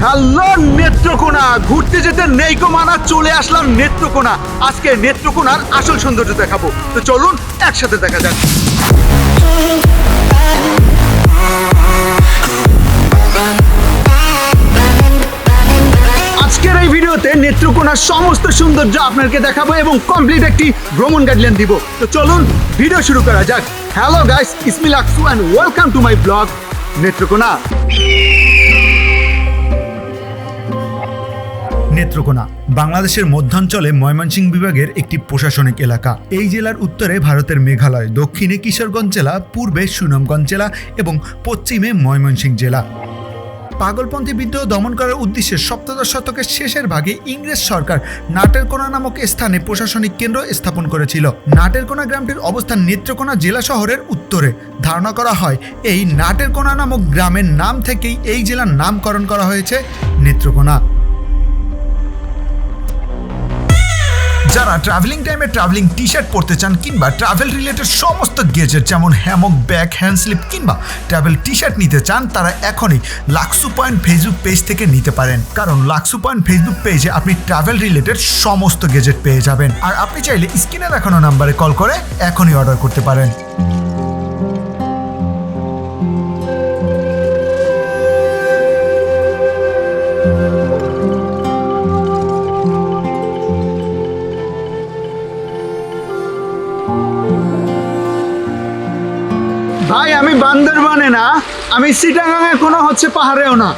Hello Netrokona, ঘুরতে যেতে নেই কো মানা, চলে আসলাম নেত্রকোনা। আজকে নেত্রকোনার আসল সৌন্দর্য দেখাবো, তো চলুন একসাথে দেখা যাক। আজকের এই ভিডিওতে নেত্রকোনার সমস্ত সৌন্দর্য আপনাকে দেখাবো এবং কমপ্লিট একটি ভ্রমণ গাইডলাইন দিব। তো চলুন ভিডিও শুরু করা যাক। Hello guys, it's me Laxu and welcome to my blog Netrokona. Netrokona বাংলাদেশের মধ্যাঞ্চলে ময়মনসিংহ বিভাগের একটি প্রশাসনিক এলাকা। এই জেলার উত্তরে ভারতের মেঘালয়, দক্ষিণে কিশোরগঞ্জ জেলা, পূর্বে সুনামগঞ্জ জেলা এবং পশ্চিমে ময়মনসিংহ জেলা। পাগলপন্থী বিদ্রোহ দমন করার উদ্দেশ্যে সপ্তদশ শতকের শেষের ভাগে ইংরেজ সরকার নাটেরকোনা নামক স্থানে প্রশাসনিক কেন্দ্র স্থাপন করেছিল। নাটেরকোনা গ্রামটির অবস্থান নেত্রকোনা জেলা শহরের উত্তরে। ধারণা করা হয় এই নাটেরকোনা নামক গ্রামের নাম থেকেই এই জেলার নামকরণ করা হয়েছে নেত্রকোনা। যারা ট্রাভেলিং টাইমে ট্রাভেলিং টি শার্ট পরতে চান কিংবা ট্রাভেল রিলেটেড সমস্ত গেজেট যেমন হ্যামক, ব্যাগ, হ্যান্ড স্লিপ কিংবা ট্রাভেল টি শার্ট নিতে চান, তারা এখনই লাক্সু পয়েন্ট ফেসবুক পেজ থেকে নিতে পারেন। কারণ লাক্সু পয়েন্ট ফেসবুক পেজে আপনি ট্রাভেল রিলেটেড সমস্ত গেজেট পেয়ে যাবেন। আর আপনি চাইলে স্ক্রিনে দেখানো নাম্বারে কল করে এখনই অর্ডার করতে পারেন। ভাই, আমি বান্দরবানে না, আমি চিটাগাঙে কোনো পাহাড়েও না,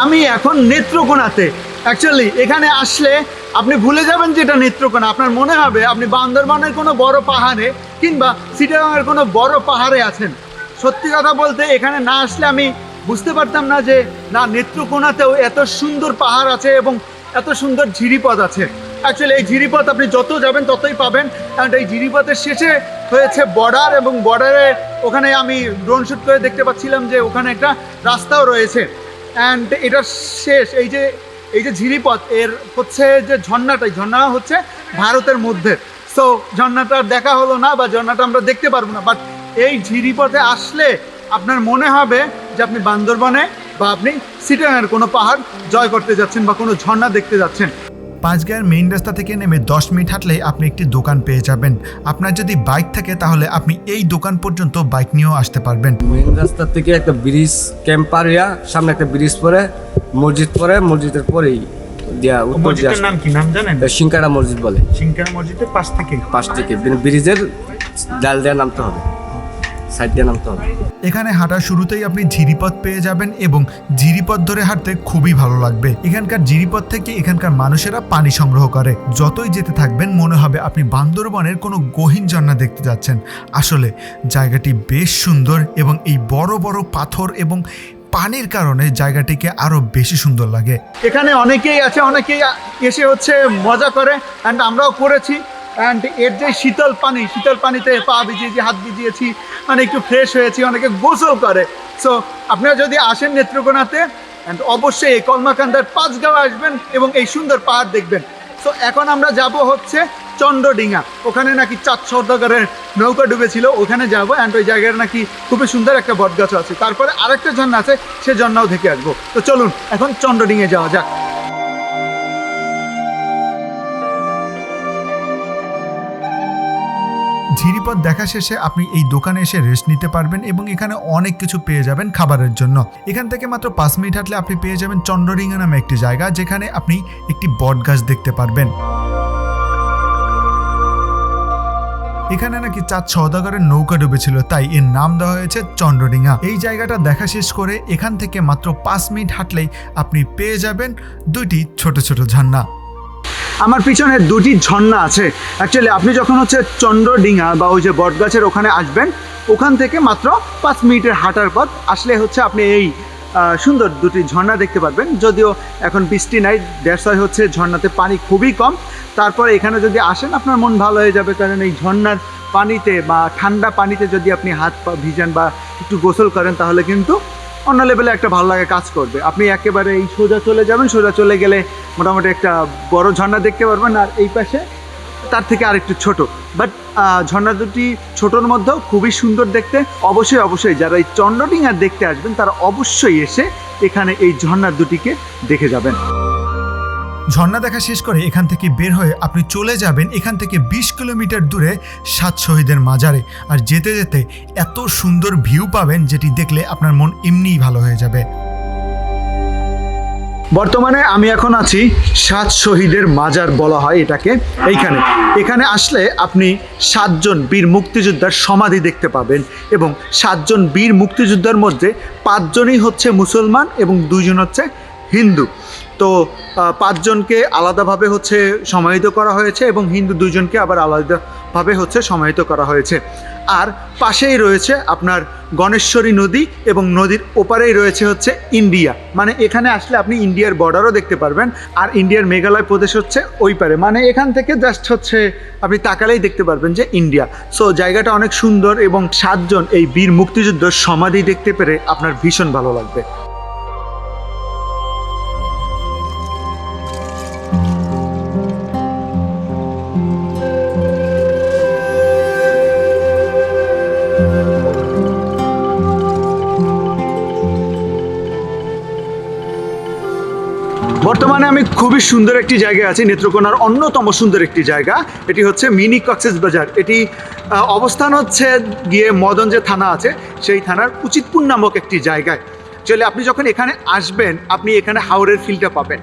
আমি এখন নেত্রকোনাতে। অ্যাকচুয়ালি এখানে আসলে আপনি ভুলে যাবেন যে এটা নেত্রকোনা। আপনার মনে হবে আপনি বান্দরবানের কোনো বড় পাহাড়ে কিংবা চিটাগাঙের কোনো বড় পাহাড়ে আছেন। সত্যি কথা বলতে এখানে না আসলে আমি বুঝতে পারতাম না যে না, নেত্রকোনাতেও এত সুন্দর পাহাড় আছে এবং এত সুন্দর ঝিরিপথ আছে। অ্যাকচুয়ালি এই ঝিরিপথ আপনি যত যাবেন ততই পাবেন, কারণ এই ঝিরিপথের শেষে হয়েছে বর্ডার এবং বর্ডারে ওখানে আমি ড্রোন শ্যুট করে দেখতে পাচ্ছিলাম যে ওখানে একটা রাস্তাও রয়েছে। অ্যান্ড এটা শেষ, এই যে ঝিরিপথ, এর হচ্ছে যে ঝর্ণা হচ্ছে ভারতের মধ্যে। সো ঝর্ণাটা দেখা হলো না বা ঝর্ণাটা আমরা দেখতে পারবো না, বাট এই ঝিরিপথে আসলে আপনার মনে হবে যে আপনি বান্দরবানে বা আপনি চিটাগাঙের কোনো পাহাড় জয় করতে যাচ্ছেন বা কোনো ঝর্ণা দেখতে যাচ্ছেন। পাঁচগাঁয়ের মেইন রাস্তা থেকে নেমে 10 মিনিট হাঁটলেই আপনি একটি দোকান পেয়ে যাবেন। আপনার যদি বাইক থাকে তাহলে আপনি এই দোকান পর্যন্ত বাইক নিয়েও আসতে পারবেন। মেইন রাস্তা থেকে একটা ব্রিজ ক্যাম্প পারিয়া সামনে একটা ব্রিজ পরে মসজিদ পরে, মসজিদের পরেই দিয়া উত্তর। মসজিদের নাম কি নাম জানেন? সিংকারা মসজিদ বলে। সিংকারা মসজিদের পাশ থেকে ব্রিজের ডাল দিয়ে নামতে হবে, সাইড দিয়ে নামতে হবে। এখানে হাঁটার শুরুতেই আপনি ঝিরিপথ পেয়ে যাবেন এবং ঝিরিপথ ধরে হাঁটতে খুবই ভালো লাগবে। এখানকার ঝিরিপথ থেকে এখানকার মানুষেরা পানি সংগ্রহ করে। যতই যেতে থাকবেন মনে হবে আপনি বান্দরবানের কোনো গহীন ঝর্ণা দেখতে যাচ্ছেন। আসলে জায়গাটি বেশ সুন্দর এবং এই বড় বড় পাথর এবং পানির কারণে জায়গাটিকে আরো বেশি সুন্দর লাগে। এখানে অনেকেই আছে, অনেকেই এসে মজা করে, অ্যান্ড আমরাও করেছি। অ্যান্ড এর যে শীতল পানিতে পা ভিজিয়েছি, হাত ভিজিয়েছি, মানে একটু ফ্রেশ হয়েছি, অনেকে গোসল করে। সো আপনারা যদি আসেন নেত্রকোনাতে, অ্যান্ড অবশ্যই এই কলমাকান্দার পাঁচগাঁও আসবেন এবং এই সুন্দর পাহাড় দেখবেন। সো এখন আমরা যাব চন্দ্রডিঙা। ওখানে নাকি 4 সওদাগরের নৌকা ডুবেছিল, ওখানে যাবো। অ্যান্ড ওই জায়গায় নাকি খুবই সুন্দর একটা বটগাছ আছে। তারপরে আরেকটা ঝর্ণা আছে, সে ঝর্ণাও দেখে আসবো। তো চলুন এখন চন্দ্রডিঙে যাওয়া যাক। ঝিরিপথ দেখা শেষে আপনি এই দোকানে এসে রেস্ট নিতে পারবেন এবং এখানে অনেক কিছু পেয়ে যাবেন খাবারের জন্য। এখান থেকে মাত্র 5 মিনিট হাঁটলে আপনি পেয়ে যাবেন চন্দ্রডিঙা নামে একটি জায়গা, যেখানে আপনি একটি বট গাছ দেখতে পারবেন। এখানে নাকি 4 সওদাগরের নৌকা ডুবেছিল, তাই এর নাম দেওয়া হয়েছে চন্দ্রডিঙা। এই জায়গাটা দেখা শেষ করে এখান থেকে মাত্র 5 মিনিট হাঁটলেই আপনি পেয়ে যাবেন 2টি ছোট ছোট ঝর্ণা। আমার পিছনে 2টি ঝর্ণা আছে। অ্যাকচুয়ালি আপনি যখন চন্দ্রডিঙা বা ওই যে বটগাছের ওখানে আসবেন, ওখান থেকে মাত্র 5 মিনিটের হাঁটার পথ আসলে আপনি এই সুন্দর 2টি ঝর্ণা দেখতে পারবেন। যদিও এখন বৃষ্টি নাই, দ্যাটস ওয়াই ঝর্ণাতে পানি খুবই কম। তারপরে এখানে যদি আসেন আপনার মন ভালো হয়ে যাবে, কারণ এই ঝর্ণার পানিতে বা ঠান্ডা পানিতে যদি আপনি হাত পা ভিজান বা একটু গোসল করেন, তাহলে কিন্তু অন্য লেভেলে একটা ভালো লাগে কাজ করবে। আপনি একেবারে এই সোজা চলে যাবেন, সোজা চলে গেলে মোটামুটি একটা বড় ঝর্ণা দেখতে পারবেন। আর এই পাশে তার থেকে আরেকটু ছোট, বাট ঝর্ণা দুটি ছোটোর মধ্যেও খুবই সুন্দর দেখতে। অবশ্যই যারা এই চন্দ্রডিঙা দেখতে আসবেন তারা অবশ্যই এসে এখানে এই ঝর্ণা দুটিকে দেখে যাবেন। ঝর্ণা দেখা শেষ করে এখান থেকে বের হয়ে আপনি চলে যাবেন এখান থেকে 20 কিলোমিটার দূরে 7 শহীদের মাজারে। আর যেতে যেতে এত সুন্দর ভিউ পাবেন যেটি দেখলে আপনার মন এমনিই ভালো হয়ে যাবে। বর্তমানে আমি এখন আছি 7 শহীদের মাজার বলা হয় এটাকে। এখানে আসলে আপনি 7 জন বীর মুক্তিযোদ্ধার সমাধি দেখতে পাবেন এবং 7 জন বীর মুক্তিযোদ্ধার মধ্যে 5 জনই হচ্ছে মুসলমান এবং 2 জন হচ্ছে হিন্দু। তো 5 জনকে আলাদাভাবে হচ্ছে সমাহিত করা হয়েছে এবং হিন্দু 2 জনকে আবার আলাদাভাবে হচ্ছে সমাহিত করা হয়েছে। আর পাশেই রয়েছে আপনার গণেশ্বরী নদী এবং নদীর ওপারেই রয়েছে হচ্ছে ইন্ডিয়া। মানে এখানে আসলে আপনি ইন্ডিয়ার বর্ডারও দেখতে পারবেন। আর ইন্ডিয়ার মেঘালয় প্রদেশ হচ্ছে ওই পারে, মানে এখান থেকে জাস্ট হচ্ছে আপনি তাকালেই দেখতে পারবেন যে ইন্ডিয়া। সো জায়গাটা অনেক সুন্দর এবং 7 জন এই বীর মুক্তিযুদ্ধের সমাধি দেখতে পেরে আপনার ভীষণ ভালো লাগবে। বর্তমানে আমি খুবই সুন্দর একটি জায়গায় আছি, নেত্রকোনার অন্যতম সুন্দর একটি জায়গা। এটি হচ্ছে মিনি কক্সবাজার। এটি অবস্থান হচ্ছে গিয়ে মদন যে থানা আছে সেই থানার উচিতপুর নামক একটি জায়গায়। চলে আপনি যখন এখানে আসবেন আপনি এখানে হাওরের ফিলটা পাবেন,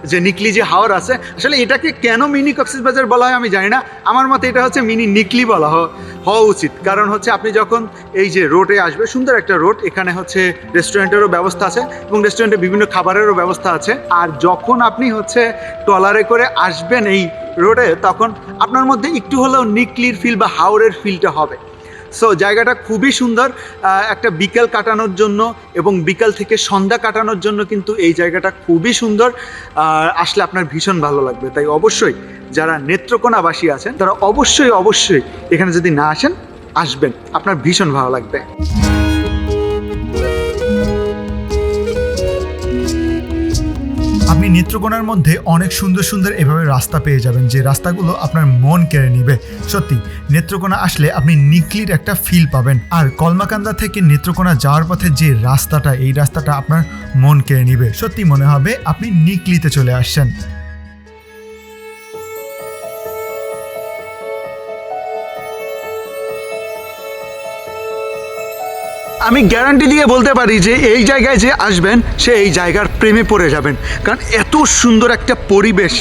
যে নিকলি যে হাওর আছে। আসলে এটাকে কেন মিনি কক্সবাজার বলা হয় আমি জানি না, আমার মতে এটা হচ্ছে মিনি নিকলি বলা হওয়া উচিত। কারণ হচ্ছে আপনি যখন এই যে রোডে আসবে, সুন্দর একটা রোড, এখানে হচ্ছে রেস্টুরেন্টেরও ব্যবস্থা আছে এবং রেস্টুরেন্টে বিভিন্ন খাবারেরও ব্যবস্থা আছে। আর যখন আপনি হচ্ছে ট্রলারে করে আসবেন এই রোডে, তখন আপনার মধ্যে একটু হলেও নিকলির ফিল বা হাওরের ফিলটা হবে। সো জায়গাটা খুবই সুন্দর একটা বিকেল কাটানোর জন্য এবং বিকাল থেকে সন্ধ্যা কাটানোর জন্য কিন্তু এই জায়গাটা খুবই সুন্দর। আসলে আপনার ভীষণ ভালো লাগবে। তাই অবশ্যই যারা নেত্রকোনাবাসী আছেন তারা অবশ্যই এখানে যদি না আসবেন আপনার ভীষণ ভালো লাগবে। আপনি নেত্রকোনার মধ্যে অনেক সুন্দর সুন্দর এভাবে রাস্তা পেয়ে যাবেন, যে রাস্তাগুলো আপনার মন কেড়ে নিবে। সত্যি নেত্রকোনা আসলে আপনি নিকলির একটা ফিল পাবেন। আর কলমাকান্দা থেকে নেত্রকোনা যাওয়ার পথে যে রাস্তাটা, এই রাস্তাটা আপনার মন কেড়ে নিবে। সত্যি মনে হবে আপনি নিকলিতে চলে আসছেন। আমি গ্যারান্টি দিয়ে বলতে পারি যে এই জায়গায় যে আসবেন সে এই জায়গার প্রেমে পড়ে যাবেন। কারণ এত সুন্দর একটা পরিবেশ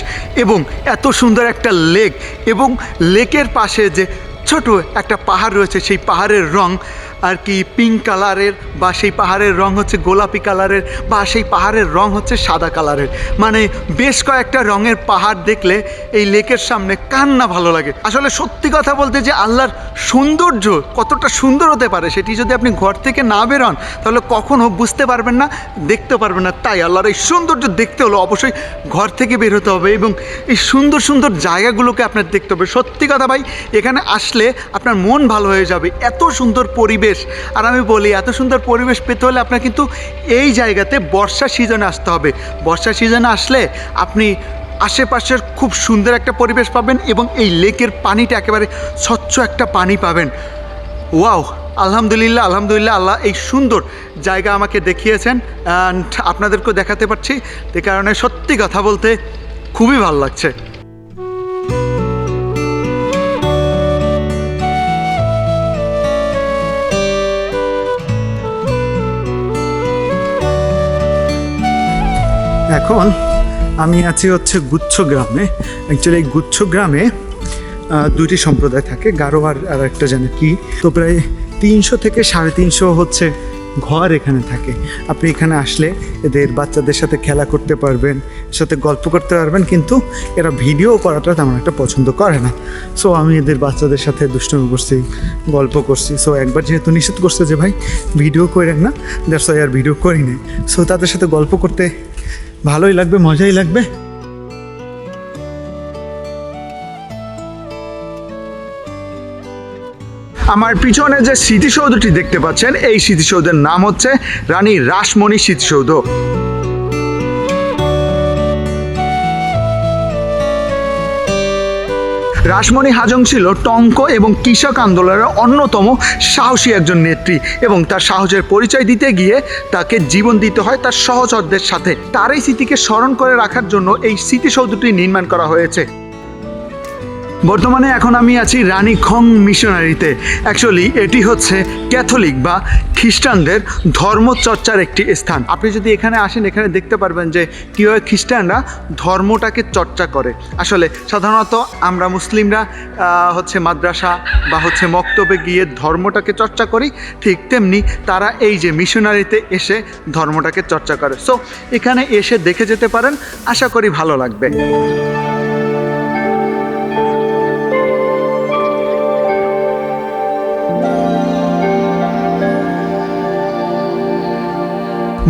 এবং এত সুন্দর একটা লেক, এবং লেকের পাশে যে ছোট একটা পাহাড় রয়েছে, সেই পাহাড়ের রং আর কি পিঙ্ক কালারের, বা সেই পাহাড়ের রং হচ্ছে গোলাপি কালারের, বা সেই পাহাড়ের রং হচ্ছে সাদা কালারের। মানে বেশ কয়েকটা রঙের পাহাড় দেখলে এই লেকের সামনে কান্না ভালো লাগে। আসলে সত্যি কথা বলতে যে আল্লাহর সৌন্দর্য কতটা সুন্দর হতে পারে সেটি যদি আপনি ঘর থেকে না বেরোন তাহলে কখনো বুঝতে পারবেন না, দেখতে পারবেন না। তাই আল্লাহর এই সৌন্দর্য দেখতে হলে অবশ্যই ঘর থেকে বের হতে হবে এবং এই সুন্দর সুন্দর জায়গাগুলোকে আপনার দেখতে হবে। সত্যি কথা ভাই, এখানে আসলে আপনার মন ভালো হয়ে যাবে। এত সুন্দর পরিবেশ। আর আমি বলি, এত সুন্দর পরিবেশ পেতে হলে আপনার কিন্তু এই জায়গাতে বর্ষা সিজনে আসতে হবে। বর্ষা সিজনে আসলে আপনি আশেপাশের খুব সুন্দর একটা পরিবেশ পাবেন এবং এই লেকের পানিটা একেবারে স্বচ্ছ একটা পানি পাবেন। ওয়াও, আলহামদুলিল্লাহ আল্লাহ এই সুন্দর জায়গা আমাকে দেখিয়েছেন, অ্যান্ড আপনাদেরকেও দেখাতে পারছি। এই কারণে সত্যি কথা বলতে খুবই ভালো লাগছে। এখন আমি আছি হচ্ছে গুচ্ছ গ্রামে। অ্যাকচুয়ালি এই গুচ্ছ গ্রামে দুটি সম্প্রদায় থাকে, গারো আর একটা যেন কি, তো প্রায় 300 থেকে 350 হচ্ছে ঘর এখানে থাকে। আপনি এখানে আসলে এদের বাচ্চাদের সাথে খেলা করতে পারবেন, সাথে গল্প করতে পারবেন, কিন্তু এরা ভিডিও করাটা তেমন একটা পছন্দ করে না। সো আমি এদের বাচ্চাদের সাথে দুষ্টুমি করছি, গল্প করছি। সো একবার যেহেতু নিষেধ করছে যে ভাই ভিডিও করেন না, দ্যাটস ওয়াই আর ভিডিও করি না। সো তাদের সাথে গল্প করতে ভালোই লাগবে, মজাই লাগবে। আমার পিছনে যে স্মৃতিসৌধটি দেখতে পাচ্ছেন, এই স্মৃতিসৌধের নাম হচ্ছে রানী রাসমণি স্মৃতিসৌধ। রাসমণি হাজং ছিল টঙ্ক এবং কৃষক আন্দোলনের অন্যতম সাহসী একজন নেত্রী এবং তার সাহসের পরিচয় দিতে গিয়ে তাকে জীবন দিতে হয় তার সহচরদের সাথে। তার এই স্মৃতিকে স্মরণ করে রাখার জন্য এই স্মৃতিসৌধটি নির্মাণ করা হয়েছে। বর্তমানে এখন আমি আছি রানীখং মিশনারিতে। অ্যাকচুয়ালি এটি হচ্ছে ক্যাথলিক বা খ্রিস্টানদের ধর্মচর্চার একটি স্থান। আপনি যদি এখানে আসেন, এখানে দেখতে পারবেন যে কীভাবে খ্রিস্টানরা ধর্মটাকে চর্চা করে। আসলে সাধারণত আমরা মুসলিমরা হচ্ছে মাদ্রাসা বা হচ্ছে মক্তবে গিয়ে ধর্মটাকে চর্চা করি, ঠিক তেমনি তারা এই যে মিশনারিতে এসে ধর্মটাকে চর্চা করে। সো এখানে এসে দেখে যেতে পারেন, আশা করি ভালো লাগবে।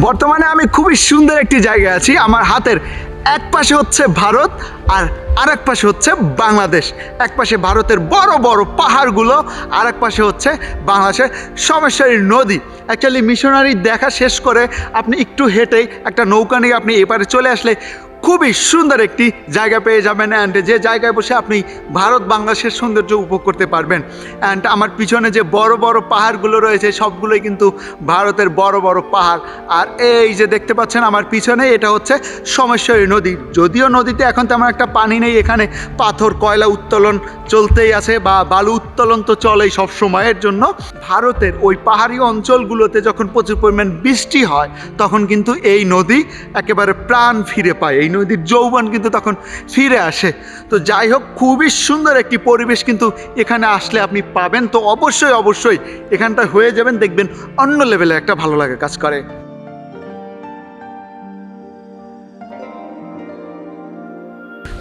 বর্তমানে আমি খুবই সুন্দর একটি জায়গায় আছি। আমার হাতের এক পাশে হচ্ছে ভারত আর আরেক পাশে হচ্ছে বাংলাদেশ। এক পাশে ভারতের বড় বড় পাহাড়গুলো, আর এক পাশে হচ্ছে বাংলাদেশের সমস্যারী নদী। অ্যাকচুয়ালি মিশনারি দেখা শেষ করে আপনি একটু হেঁটেই একটা নৌকা নিয়ে আপনি এপারে চলে আসলে খুবই সুন্দর একটি জায়গা পেয়ে যাবেন, অ্যান্ড যে জায়গায় বসে আপনি ভারত বাংলাদেশের সৌন্দর্য উপভোগ করতে পারবেন। অ্যান্ড আমার পিছনে যে বড় বড় পাহাড়গুলো রয়েছে সবগুলোই কিন্তু ভারতের বড় বড় পাহাড়। আর এই যে দেখতে পাচ্ছেন আমার পিছনে, এটা হচ্ছে সমস্যারী নদী। যদিও নদীতে এখন তেমন একটা পানি নেই, এখানে পাথর কয়লা উত্তোলন চলতেই আছে বা বালু উত্তোলন তো চলেই সব সময়ের জন্য। ভারতের ওই পাহাড়ি অঞ্চলগুলোতে যখন প্রচুর পরিমাণ বৃষ্টি হয় তখন কিন্তু এই নদী একেবারে প্রাণ ফিরে পায়, এই নদীর যৌবন কিন্তু তখন ফিরে আসে। তো যাই হোক, খুবই সুন্দর একটি পরিবেশ কিন্তু এখানে আসলে আপনি পাবেন। তো অবশ্যই অবশ্যই এখানটা হয়ে যাবেন, দেখবেন অন্য লেভেলে একটা ভালো লাগা কাজ করে।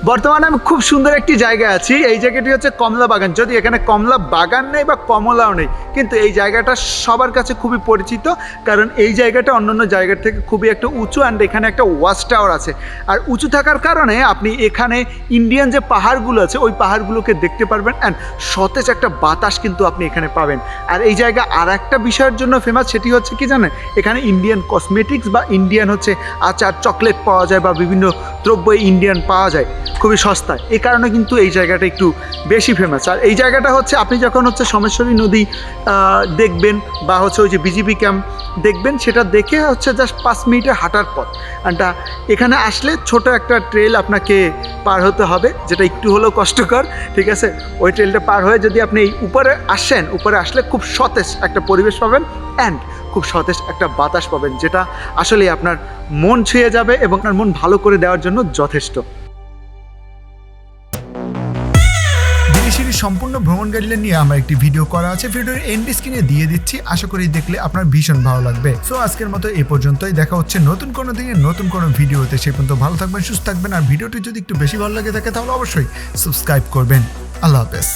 বর্তমানে আমি খুব সুন্দর একটি জায়গায় আছি। এই জায়গাটি হচ্ছে কমলা বাগান। যদি এখানে কমলা বাগান নেই বা কমলাও নেই, কিন্তু এই জায়গাটা সবার কাছে খুবই পরিচিত, কারণ এই জায়গাটা অন্যান্য জায়গার থেকে খুবই একটা উঁচু, অ্যান্ড এখানে একটা ওয়াচ টাওয়ার আছে। আর উঁচু থাকার কারণে আপনি এখানে ইন্ডিয়ান যে পাহাড়গুলো আছে ওই পাহাড়গুলোকে দেখতে পারবেন, অ্যান্ড সতেজ একটা বাতাস কিন্তু আপনি এখানে পাবেন। আর এই জায়গা আর একটা বিষয়ের জন্য ফেমাস, সেটি হচ্ছে কি জানেন, এখানে ইন্ডিয়ান কসমেটিক্স বা ইন্ডিয়ান হচ্ছে আচার, চকলেট পাওয়া যায় বা বিভিন্ন দ্রব্য ইন্ডিয়ান পাওয়া যায় খুবই সস্তায়। এই কারণে কিন্তু এই জায়গাটা একটু বেশি ফেমাস। আর এই জায়গাটা হচ্ছে আপনি যখন হচ্ছে সোমেশ্বরী নদী দেখবেন বা হচ্ছে ওই যে বিজিবি ক্যাম্প দেখবেন, সেটা দেখে হচ্ছে জাস্ট 5 মিনিটের হাঁটার পথ। এখানে আসলে ছোট একটা ট্রেল আপনাকে পার হতে হবে, যেটা একটু হলেও কষ্টকর, ঠিক আছে। ওই ট্রেলটা পার হয়ে যদি আপনি উপরে আসেন, উপরে আসলে খুব সতেজ একটা পরিবেশ পাবেন, অ্যান্ড খুব সতেজ একটা বাতাস পাবেন, যেটা আসলে আপনার মন ছুঁয়ে যাবে এবং আপনার মন ভালো করে দেওয়ার জন্য যথেষ্ট। বিরিশিরির সম্পূর্ণ ভ্রমণ গাইডলাইন নিয়ে আমার একটি ভিডিও করা আছে, ভিডিওর এন্ড স্ক্রিনে দিয়ে দিচ্ছি, আশা করি দেখলে আপনার ভীষণ ভালো লাগবে। সো আজকের মতো এ পর্যন্তই, দেখা হচ্ছে নতুন কোনো দিনে নতুন কোনো ভিডিওতে। সেই পর্যন্ত ভালো থাকবেন, সুস্থ থাকবেন, আর ভিডিওটি যদি একটু বেশি ভালো লাগে থাকে তাহলে অবশ্যই সাবস্ক্রাইব করবেন। আল্লাহ হাফেজ।